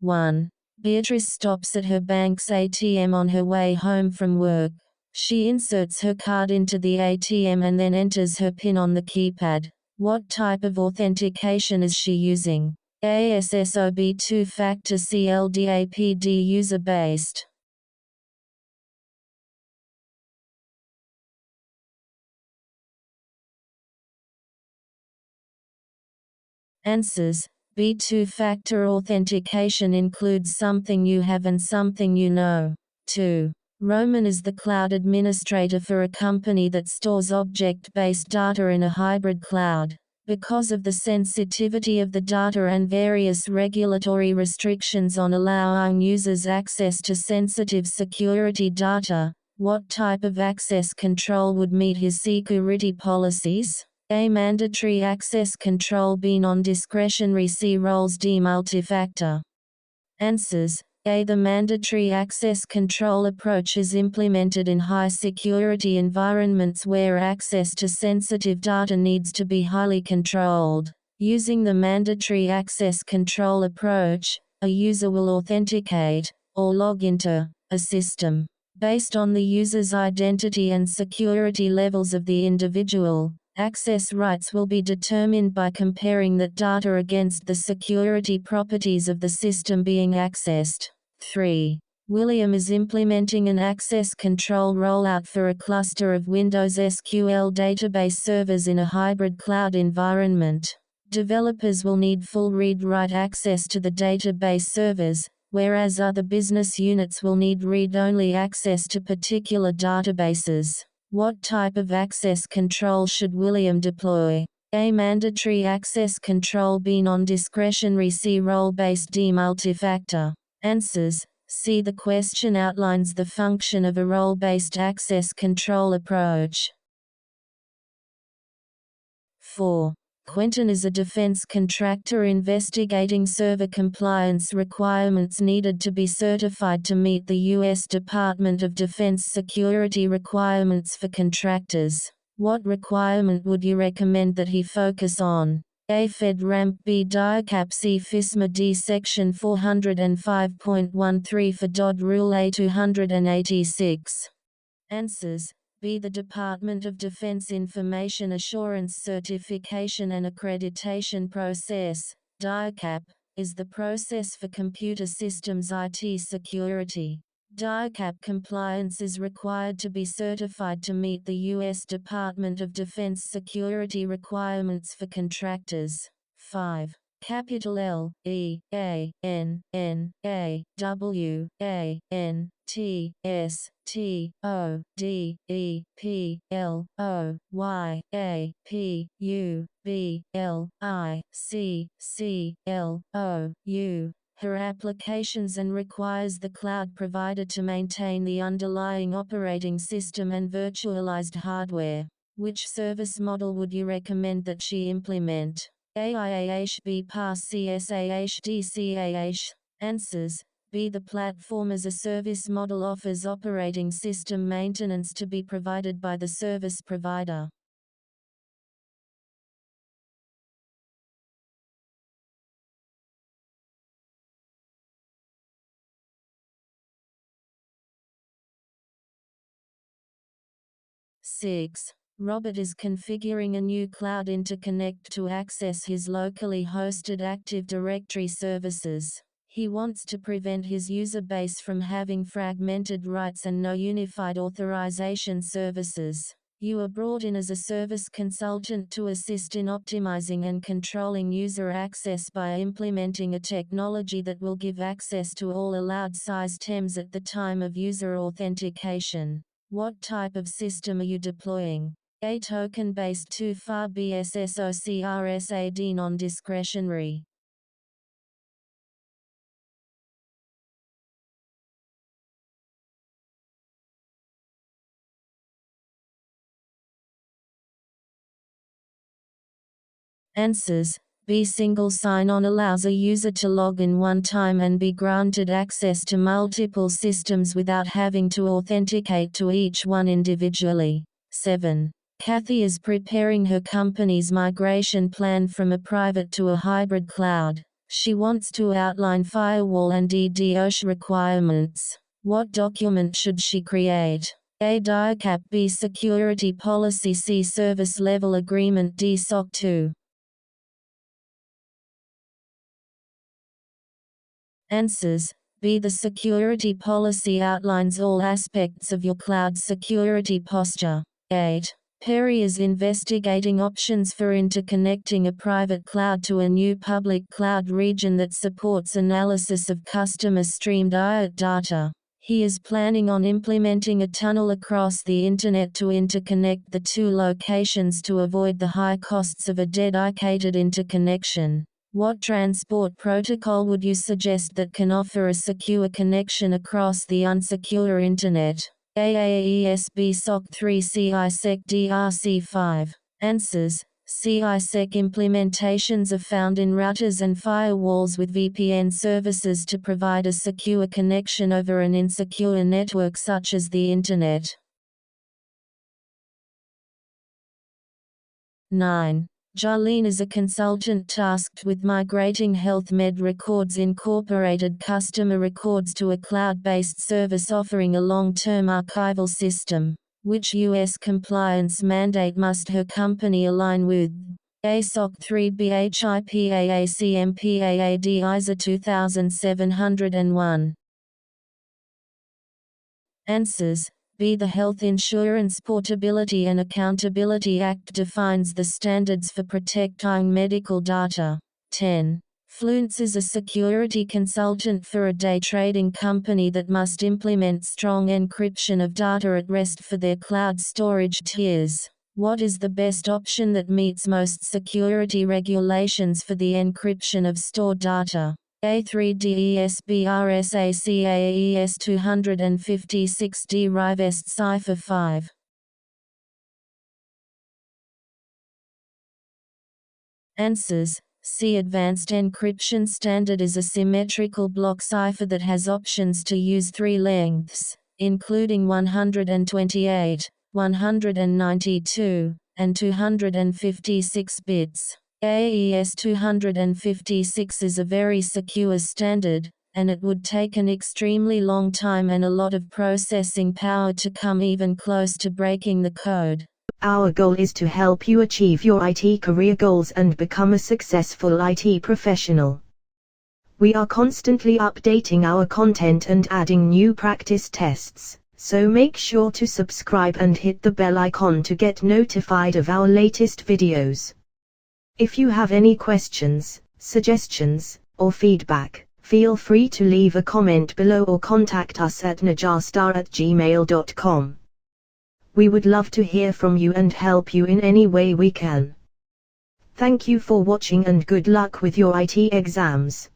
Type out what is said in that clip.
1. Beatrice stops at her bank's ATM on her way home from work. She inserts her card into the ATM and then enters her PIN on the keypad. What type of authentication is she using? A. SSOB, two-factor, C. LDAPD, user-based. Answers. B. Two-factor authentication includes something you have and something you know. 2. Roman is the cloud administrator for a company that stores object-based data in a hybrid cloud. Because of the sensitivity of the data and various regulatory restrictions on allowing users access to sensitive security data, what type of access control would meet his security policies? A. Mandatory access control. B. Non-discretionary. C. Roles. D. Multifactor. Answers. A. The mandatory access control approach is implemented in high-security environments where access to sensitive data needs to be highly controlled. Using the mandatory access control approach, a user will authenticate, or log into, a system. Based on the user's identity and security levels of the individual, access rights will be determined by comparing that data against the security properties of the system being accessed. 3. William is implementing an access control rollout for a cluster of Windows SQL database servers in a hybrid cloud environment. Developers will need full read-write access to the database servers, whereas other business units will need read-only access to particular databases. What type of access control should William deploy? A. Mandatory access control. B. Non-discretionary. C. Role-based. D. Multifactor. Answers. C. The question outlines the function of a role-based access control approach. 4. Quentin is a defense contractor investigating server compliance requirements needed to be certified to meet the U.S. Department of Defense security requirements for contractors. What requirement would you recommend that he focus on? A. FedRAMP. B. DIACAP. C. FISMA. D. Section 405.13 for DOD Rule A 286. Answers. B. The Department of Defense Information Assurance Certification and Accreditation Process, DIACAP, is the process for computer systems IT security. DIACAP compliance is required to be certified to meet the U.S. Department of Defense security requirements for contractors. 5. Capital L, E, A, N, N, A, W, A, N, T, S, T, O, D, E, P, L, O, Y, A, P, U, B, L, I, C, C, L, O, U. Her applications and requires the cloud provider to maintain the underlying operating system and virtualized hardware. Which service model would you recommend that she implement? AIAH. B. PaaS. CSAH. D. CAH. Answers. B. The platform as a service model offers operating system maintenance to be provided by the service provider. Six. Robert is configuring a new cloud interconnect to access his locally hosted Active Directory services. He wants to prevent his user base from having fragmented rights and no unified authorization services. You are brought in as a service consultant to assist in optimizing and controlling user access by implementing a technology that will give access to all allowed size TEMs at the time of user authentication. What type of system are you deploying? A. Token-based 2FA. B. SSOCRSAD. Non-discretionary. Answers. B. Single sign-on allows a user to log in one time and be granted access to multiple systems without having to authenticate to each one individually. 7. Kathy is preparing her company's migration plan from a private to a hybrid cloud. She wants to outline firewall and DDoS requirements. What document should she create? A. DICAP. B. Security Policy. C. Service Level Agreement. D. SOC 2. Answers. B. The security policy outlines all aspects of your cloud security posture. 8. Perry is investigating options for interconnecting a private cloud to a new public cloud region that supports analysis of customer streamed IoT data. He is planning on implementing a tunnel across the Internet to interconnect the two locations to avoid the high costs of a dedicated interconnection. What transport protocol would you suggest that can offer a secure connection across the unsecure Internet? AAESB SOC 3 CISEC DRC5. Answers. CISEC implementations are found in routers and firewalls with VPN services to provide a secure connection over an insecure network such as the Internet. 9. Jolene is a consultant tasked with migrating HealthMed Records Incorporated customer records to a cloud-based service offering a long-term archival system. Which U.S. compliance mandate must her company align with? A. SOC 3. B. HIPAA CMPAA D. ISA 2701. Answers. B. The Health Insurance Portability and Accountability Act defines the standards for protecting medical data. 10. Fluence is a security consultant for a day trading company that must implement strong encryption of data at rest for their cloud storage tiers. What is the best option that meets most security regulations for the encryption of stored data? A3DESBRSACAES 256D Rivest Cipher 5. Answers. C. Advanced encryption standard is a symmetrical block cipher that has options to use 3 lengths, including 128, 192, and 256 bits. AES 256 is a very secure standard, and it would take an extremely long time and a lot of processing power to come even close to breaking the code. Our goal is to help you achieve your IT career goals and become a successful IT professional. We are constantly updating our content and adding new practice tests, so make sure to subscribe and hit the bell icon to get notified of our latest videos. If you have any questions, suggestions, or feedback, feel free to leave a comment below or contact us at najarstar@gmail.com. We would love to hear from you and help you in any way we can. Thank you for watching and good luck with your IT exams.